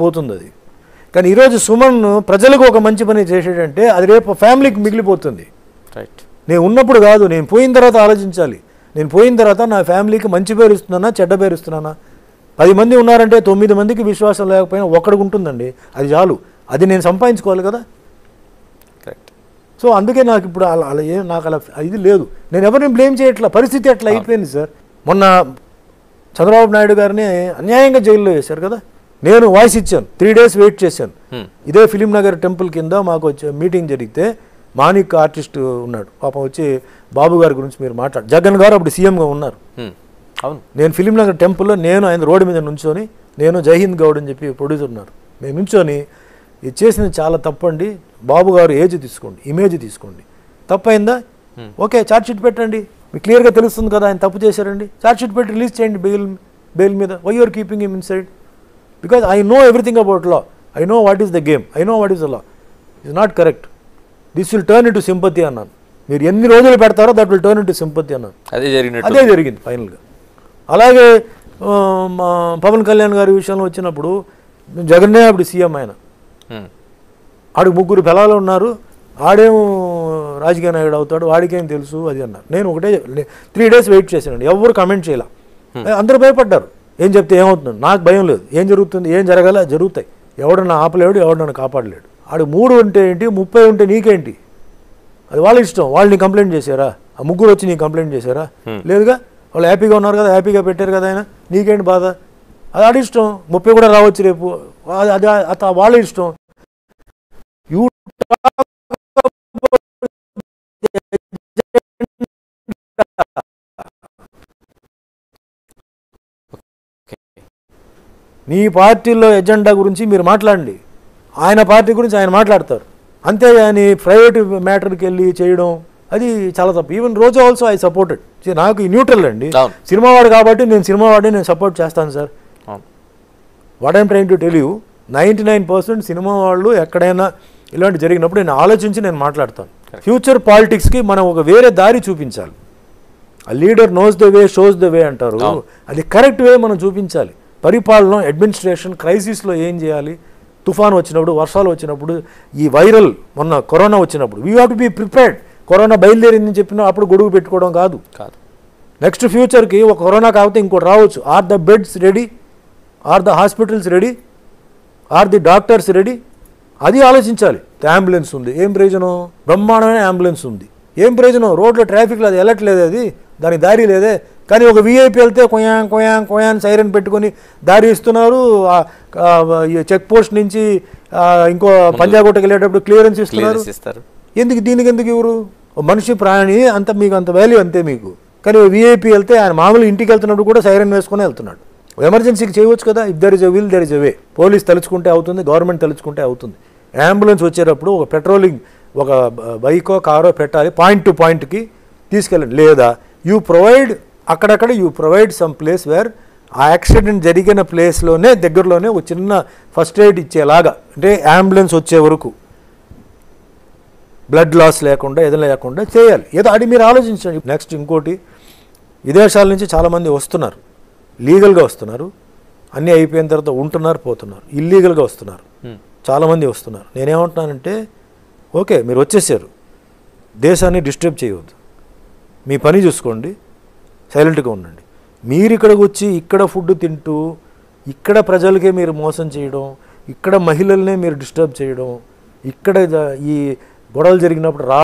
పోతుంది అది. కానీ ఈరోజు సుమన్ ప్రజలకు ఒక మంచి పని చేసేటంటే అది రేపు ఫ్యామిలీకి మిగిలిపోతుంది. రైట్. నేను ఉన్నప్పుడు కాదు, నేను పోయిన తర్వాత ఆలోచించాలి. నేను పోయిన తర్వాత నా ఫ్యామిలీకి మంచి పేరు ఇస్తున్నానా చెడ్డ పేరు ఇస్తున్నానా? 10 మంది ఉన్నారంటే 9 మందికి విశ్వాసం లేకపోయినా ఒక్కడికి ఉంటుందండి, అది చాలు. అది నేను సంపాదించుకోవాలి కదా. కరెక్ట్. సో అందుకే నాకు ఇప్పుడు నాకు అలా ఇది లేదు. నేను ఎవరిని బ్లేమ్ చేయట్లా, పరిస్థితి అట్లా అయిపోయింది సార్. మొన్న చంద్రబాబు నాయుడు గారిని అన్యాయంగా జైల్లో వేశారు కదా. నేను వాయిస్ ఇచ్చాను, 3 days వెయిట్ చేశాను. ఇదే ఫిలిం నగర్ టెంపుల్ కింద మాకు వచ్చే మీటింగ్ జరిగితే మాణిక్ ఆర్టిస్ట్ ఉన్నాడు, పాపం వచ్చి బాబు గారి గురించి మీరు మాట్లాడు. జగన్ గారు అప్పుడు సీఎంగా ఉన్నారు. అవును. నేను ఫిలిం నగర్ టెంపుల్లో ఆయన రోడ్డు మీద నుంచొని, నేను జైహింద్ గౌడ్ అని చెప్పి ప్రొడ్యూసర్ ఉన్నారు, మేము నుంచొని ఇది చేసింది చాలా తప్పండి, బాబు గారు ఏజ్ తీసుకోండి, ఇమేజ్ తీసుకోండి, తప్పైందా ఓకే ఛార్జ్షీట్ పెట్టండి, మీకు క్లియర్గా తెలుస్తుంది కదా ఆయన తప్పు చేశారండి, ఛార్జ్షీట్ పెట్టి రిలీజ్ చేయండి బెయిల్ మీద. Why you're keeping him inside? Because I know everything about law, I know what is the game, I know what is the law. It's not correct, this will turn into sympathy అన్నాను. మీరు ఎన్ని రోజులు పెడతారో that will turn into sympathy అన్నాను. అదే జరిగింది ఫైనల్గా. అలాగే పవన్ కళ్యాణ్ గారి విషయంలో వచ్చినప్పుడు జగన్నే అప్పుడు సీఎం ఆయన, ఆడికి 3 పిల్లలు ఉన్నారు, ఆడేమో రాజకీయ నాయుడు అవుతాడు, వాడికేం తెలుసు అది అన్నారు. నేను 3 days వెయిట్ చేశానండి, ఎవరు కమెంట్ చేయాల. అందరూ భయపడ్డారు, ఏం చెప్తే ఏమవుతుంది. నాకు భయం లేదు, ఏం జరుగుతుంది, ఏం జరగాల జరుగుతాయి, ఎవడన్నా ఆపలేడు, ఎవడన్నా కాపాడలేడు. ఆడు 3 ఉంటే ఏంటి, 30 ఉంటే నీకేంటి, అది వాళ్ళ ఇష్టం. వాళ్ళని కంప్లైంట్ చేశారా, ఆ 3 వచ్చి నీకు కంప్లైంట్ చేశారా? లేదుగా, వాళ్ళు హ్యాపీగా ఉన్నారు కదా, హ్యాపీగా పెట్టారు కదా ఆయన, నీకేంటి బాధ? అది ఆడి ఇష్టం, 30 కూడా రావచ్చు రేపు, అది వాళ్ళ ఇష్టం. యూ నీ పార్టీలో ఎజెండా గురించి మీరు మాట్లాడండి, ఆయన పార్టీ గురించి ఆయన మాట్లాడతారు, అంతేగాని ప్రైవేట్ మ్యాటర్కి వెళ్ళి చేయడం అది చాలా తప్పు. Even Roja also I supported. నాకు న్యూట్రల్ అండి, సినిమా వాడు కాబట్టి నేను సినిమా వాడిని నేను సపోర్ట్ చేస్తాను sir. What I'm trying to tell you, 99% cinema వాళ్ళు ఎక్కడైనా ఇలాంటి జరిగినప్పుడు నేను ఆలోచించి నేను మాట్లాడతాను. ఫ్యూచర్ పాలిటిక్స్కి మనం ఒక వేరే దారి చూపించాలి. ఆ leader knows the way shows the way అంటారు, అది కరెక్ట్ వే మనం చూపించాలి. పరిపాలన, అడ్మినిస్ట్రేషన్, క్రైసిస్లో ఏం చేయాలి, తుఫాను వచ్చినప్పుడు, వర్షాలు వచ్చినప్పుడు, ఈ వైరల్ మొన్న కరోనా వచ్చినప్పుడు we have to be prepared. Corona బయలుదేరిందని చెప్పినా అప్పుడు గొడుగు పెట్టుకోవడం కాదు. నెక్స్ట్ ఫ్యూచర్కి ఒక కరోనా కాకపోతే ఇంకోటి రావచ్చు. Are the beds ready, are the hospitals ready, are the doctors ready, అది ఆలోచించాలి. అంబులెన్స్ ఉంది, ఏం ప్రయోజనం? బ్రహ్మాండమైన అంబులెన్స్ ఉంది, ఏం ప్రయోజనం? రోడ్లో ట్రాఫిక్లో అది వెళ్ళట్లేదు, అది దానికి దారి లేదే. కానీ ఒక వీఐపీ వెళ్తే కొయాన్ సైరన్ పెట్టుకొని దారి ఇస్తున్నారు, చెక్ పోస్ట్ నుంచి ఇంకో పంజాగుట్టకి వెళ్ళేటప్పుడు క్లియరెన్స్ ఇస్తున్నారు. ఎందుకు దీనికి ఎందుకు ఇవ్వరు? మనిషి ప్రాణి అంత మీకు అంత వాల్యూ అంతే మీకు. కానీ వీఐపీ వెళ్తే ఆయన మామూలు ఇంటికి వెళ్తున్నప్పుడు కూడా సైరన్ వేసుకొని వెళ్తున్నాడు. ఎమర్జెన్సీకి చేయవచ్చు కదా. If there is a will there is a way. Police తలుచుకుంటే అవుతుంది, గవర్నమెంట్ తలుచుకుంటే అవుతుంది. అంబులెన్స్ వచ్చేటప్పుడు ఒక పెట్రోలింగ్ ఒక బైకో కారో పెట్టాలి, పాయింట్ టు పాయింట్కి తీసుకెళ్ళండి. లేదా యూ ప్రొవైడ్ అక్కడక్కడ you provide some place where ఆ యాక్సిడెంట్ జరిగిన ప్లేస్లోనే దగ్గరలోనే ఒక చిన్న ఫస్ట్ ఎయిడ్ ఇచ్చేలాగా, అంటే అంబులెన్స్ వచ్చే వరకు బ్లడ్ లాస్ లేకుండా ఏదైనా లేకుండా చేయాలి. ఏదో అది మీరు ఆలోచించండి. నెక్స్ట్ ఇంకోటి, విదేశాల నుంచి చాలామంది వస్తున్నారు, లీగల్గా వస్తున్నారు, అన్నీ అయిపోయిన తర్వాత ఉంటున్నారు పోతున్నారు, ఇల్లీగల్గా వస్తున్నారు, చాలామంది వస్తున్నారు. నేనేమంటున్నానంటే ఓకే మీరు వచ్చేసారు, దేశాన్ని డిస్టర్బ్ చేయవద్దు, మీ పని చూసుకోండి, సైలెంట్గా ఉండండి. మీరు ఇక్కడికి వచ్చి ఇక్కడ ఫుడ్ తింటూ ఇక్కడ ప్రజలకే మీరు మోసం చేయడం, ఇక్కడ మహిళల్నే మీరు డిస్టర్బ్ చేయడం, ఇక్కడ ఈ గొడవలు జరిగినప్పుడు